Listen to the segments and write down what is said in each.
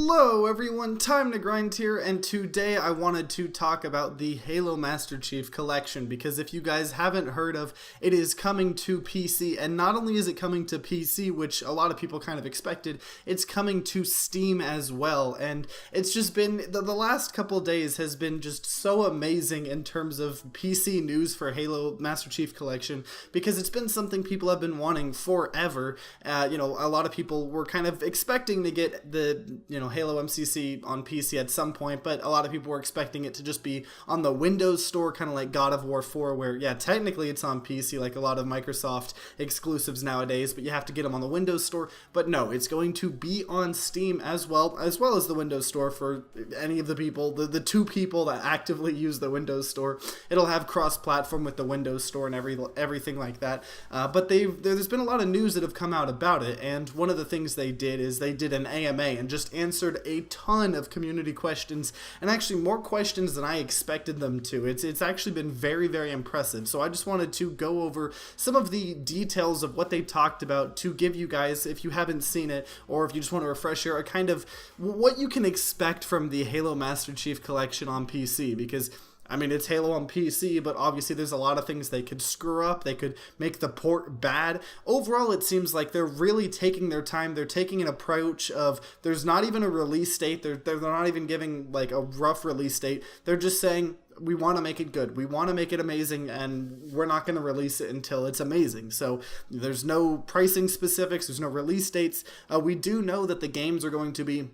Hello everyone, TimeToGrind here, and today I wanted to talk about the Halo Master Chief Collection, because if you guys haven't heard of, it is coming to PC, and not only is it coming to PC, which a lot of people kind of expected, it's coming to Steam as well, and it's just been, the last couple days has been just so amazing in terms of PC news for Halo Master Chief Collection, because it's been something people have been wanting forever. A lot of people were kind of expecting to get the Halo MCC on PC at some point, but a lot of people were expecting it to just be on the Windows Store, kind of like God of War 4, where, yeah, technically it's on PC, like a lot of Microsoft exclusives nowadays, but you have to get them on the Windows Store. But no, it's going to be on Steam as well as the Windows Store for any of the people, the two people that actively use the Windows Store. It'll have cross-platform with the Windows Store and everything like that. But there's been a lot of news that have come out about it, and one of the things they did is they did an AMA and just answered a ton of community questions, and actually more questions than I expected them to. It's actually been very, very impressive. So I just wanted to go over some of the details of what they talked about to give you guys, if you haven't seen it, or if you just want to refresh your, a kind of what you can expect from the Halo Master Chief Collection on PC, because I mean, it's Halo on PC, but obviously there's a lot of things they could screw up. They could make the port bad. Overall, it seems like they're really taking their time. They're taking an approach of there's not even a release date. They're not even giving like a rough release date. They're just saying, we want to make it good. We want to make it amazing, and we're not going to release it until it's amazing. So there's no pricing specifics. There's no release dates. We do know that the games are going to be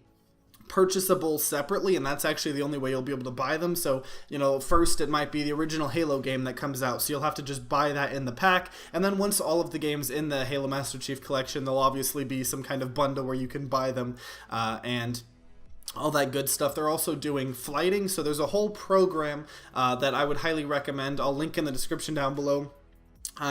purchasable separately, and that's actually the only way you'll be able to buy them. So, first it might be the original Halo game that comes out, so you'll have to just buy that in the pack, and then once all of the games in the Halo Master Chief Collection, there'll obviously be some kind of bundle where you can buy them, and all that good stuff. They're also doing flighting, so there's a whole program that I would highly recommend. I'll link in the description down below.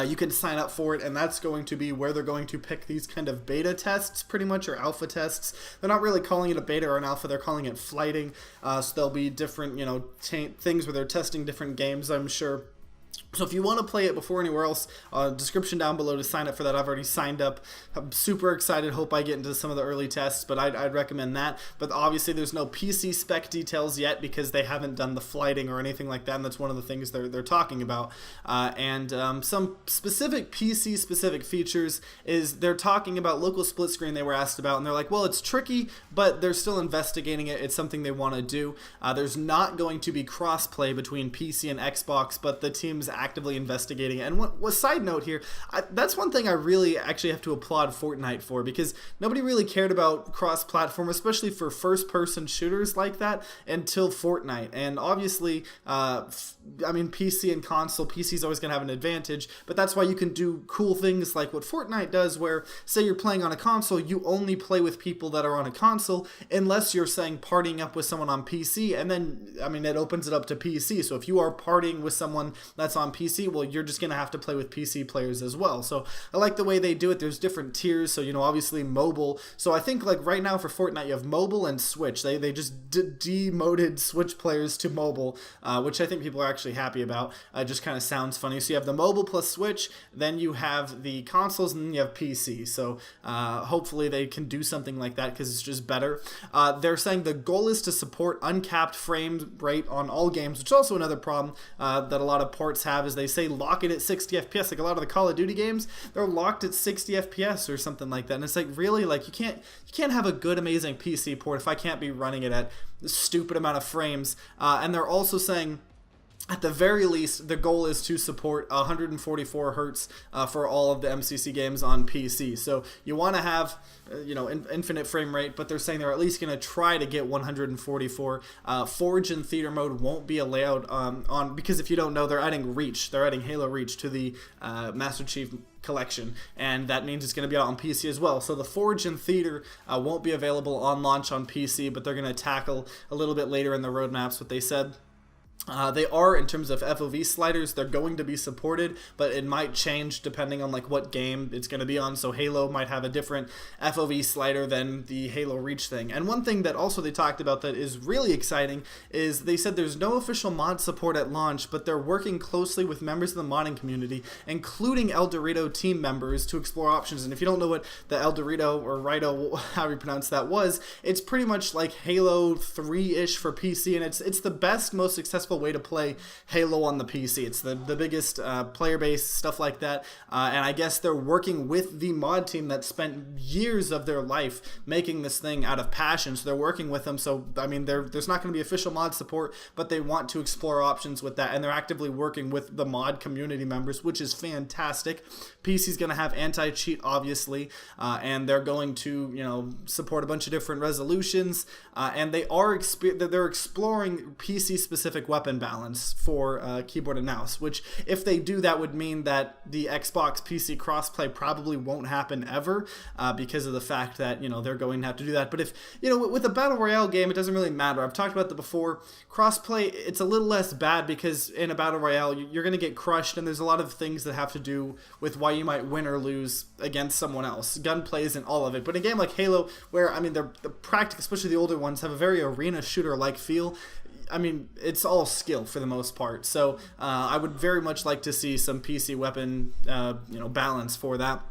You can sign up for it, and that's going to be where they're going to pick these kind of beta tests, pretty much, or alpha tests. They're not really calling it a beta or an alpha, they're calling it flighting. So there'll be different, things where they're testing different games, I'm sure. So if you want to play it before anywhere else, description down below to sign up for that. I've already signed up. I'm super excited. Hope I get into some of the early tests, but I'd recommend that. But obviously there's no PC spec details yet because they haven't done the flighting or anything like that, and that's one of the things they're talking about. Some specific PC specific features is they're talking about local split screen they were asked about, and they're like, well, it's tricky, but they're still investigating it. It's something they want to do. There's not going to be cross-play between PC and Xbox, but the team's actively investigating it. And what side note here, that's one thing I really actually have to applaud Fortnite for, because nobody really cared about cross-platform, especially for first-person shooters like that, until Fortnite. And obviously, PC and console, PC's always going to have an advantage, but that's why you can do cool things like what Fortnite does, where, say you're playing on a console, you only play with people that are on a console, unless you're saying partying up with someone on PC, and then, it opens it up to PC. So if you are partying with someone that's on PC, well, you're just going to have to play with PC players as well. So I like the way they do it. There's different tiers, so obviously mobile. So I think like right now for Fortnite you have mobile and Switch. They just demoted Switch players to mobile, which I think people are actually happy about. Just kind of sounds funny. So you have the mobile plus Switch, then you have the consoles, and then you have PC. So hopefully they can do something like that, because it's just better. They're saying the goal is to support uncapped frame rate on all games, which is also another problem that a lot of ports have, is they say lock it at 60 FPS. Like a lot of the Call of Duty games, they're locked at 60 FPS or something like that. And it's like, really, like you can't have a good, amazing PC port if I can't be running it at a stupid amount of frames. And they're also saying, at the very least, the goal is to support 144 hertz for all of the MCC games on PC. So you want to have, infinite frame rate, but they're saying they're at least going to try to get 144. Forge and Theater mode won't be allowed because if you don't know, they're adding Reach. They're adding Halo Reach to the Master Chief Collection, and that means it's going to be out on PC as well. So the Forge and Theater won't be available on launch on PC, but they're going to tackle a little bit later in the roadmaps what they said. They are, in terms of FOV sliders, they're going to be supported, but it might change depending on like what game it's going to be on. So Halo might have a different FOV slider than the Halo Reach thing. And one thing that also they talked about that is really exciting is they said there's no official mod support at launch, but they're working closely with members of the modding community, including El Dorito team members, to explore options. And if you don't know what the El Dorito or Rito, however you pronounce that, was, it's pretty much like Halo 3-ish for PC, and it's the best, most successful way to play Halo on the PC. It's the biggest player base, stuff like that, and I guess they're working with the mod team that spent years of their life making this thing out of passion, so they're working with them. So I mean, there's not going to be official mod support, but they want to explore options with that, and they're actively working with the mod community members, which is fantastic. PC's going to have anti-cheat, obviously, and they're going to, you know, support a bunch of different resolutions, and they're exploring PC specific weapon balance for keyboard and mouse, which if they do, that would mean that the Xbox PC crossplay probably won't happen ever, because of the fact that, you know, they're going to have to do that. But if, you know, with a battle royale game, it doesn't really matter. I've talked about that before. Crossplay, it's a little less bad because in a battle royale you're going to get crushed, and there's a lot of things that have to do with why you might win or lose against someone else. Gunplay isn't all of it, but in a game like Halo, where I mean the practice, especially the older ones, have a very arena shooter like feel. I mean, it's all skill for the most part. So I would very much like to see some PC weapon, balance for that.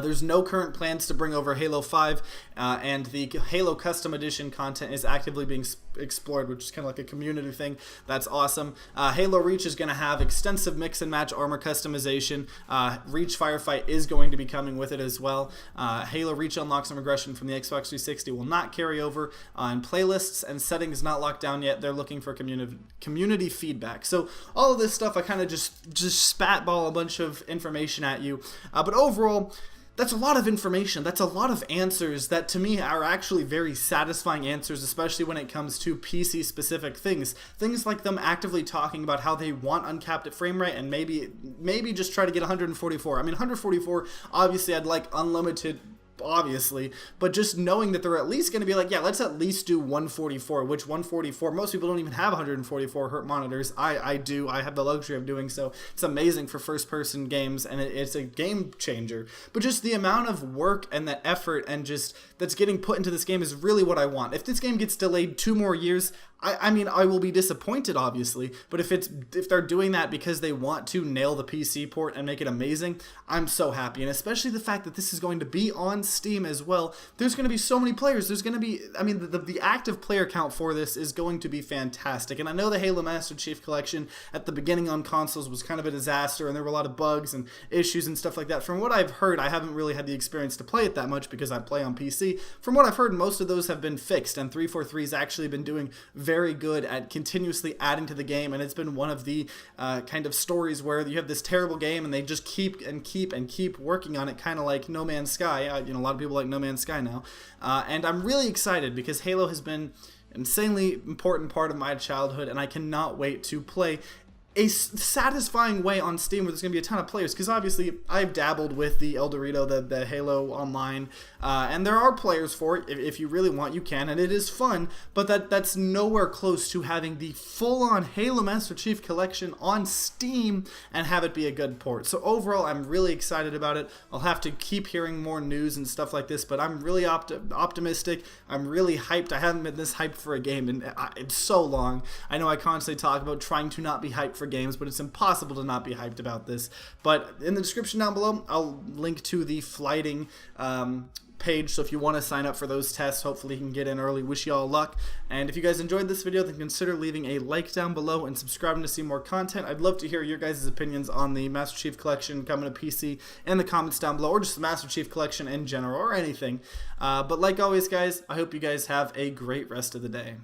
There's no current plans to bring over Halo 5, and the Halo Custom Edition content is actively being explored, which is kind of like a community thing. That's awesome. Halo Reach is going to have extensive mix and match armor customization. Reach Firefight is going to be coming with it as well. Halo Reach unlocks and regression from the Xbox 360 will not carry over, and playlists and settings not locked down yet. They're looking for community feedback. So all of this stuff, I kind of just spatball a bunch of information at you, but overall, that's a lot of information. That's a lot of answers that to me are actually very satisfying answers, especially when it comes to PC specific things. Things like them actively talking about how they want uncapped at frame rate and maybe just try to get 144. I mean, 144, obviously I'd like unlimited, obviously, but just knowing that they're at least going to be like, yeah, let's at least do 144, which 144, most people don't even have 144 hertz monitors. I do. I have the luxury of doing so. It's amazing for first person games, and it's a game changer. But just the amount of work and the effort and just that's getting put into this game is really what I want. If this game gets delayed 2 more years, I mean, I will be disappointed, obviously, but if they're doing that because they want to nail the PC port and make it amazing, I'm so happy. And especially the fact that this is going to be on Steam as well. There's going to be so many players. There's going to be, I mean, the active player count for this is going to be fantastic. And I know the Halo Master Chief Collection at the beginning on consoles was kind of a disaster, and there were a lot of bugs and issues and stuff like that. From what I've heard, I haven't really had the experience to play it that much because I play on PC. From what I've heard, most of those have been fixed, and 343's actually been doing very good at continuously adding to the game, and it's been one of the kind of stories where you have this terrible game and they just keep working on it, kind of like No Man's Sky. A lot of people like No Man's Sky now, and I'm really excited because Halo has been an insanely important part of my childhood, and I cannot wait to play a satisfying way on Steam where there's going to be a ton of players, because obviously I've dabbled with the El Dorito, the Halo Online, and there are players for it. If you really want, you can, and it is fun, but that's nowhere close to having the full-on Halo Master Chief Collection on Steam and have it be a good port. So overall, I'm really excited about it. I'll have to keep hearing more news and stuff like this, but I'm really optimistic. I'm really hyped. I haven't been this hyped for a game in so long. I know I constantly talk about trying to not be hyped for games, but it's impossible to not be hyped about this. But in the description down below, I'll link to the flighting page, so if you want to sign up for those tests, hopefully you can get in early. Wish you all luck, and if you guys enjoyed this video, then consider leaving a like down below and subscribing to see more content. I'd love to hear your guys' opinions on the Master Chief Collection coming to PC in the comments down below, or just the Master Chief Collection in general, or anything. But like always, guys, I hope you guys have a great rest of the day.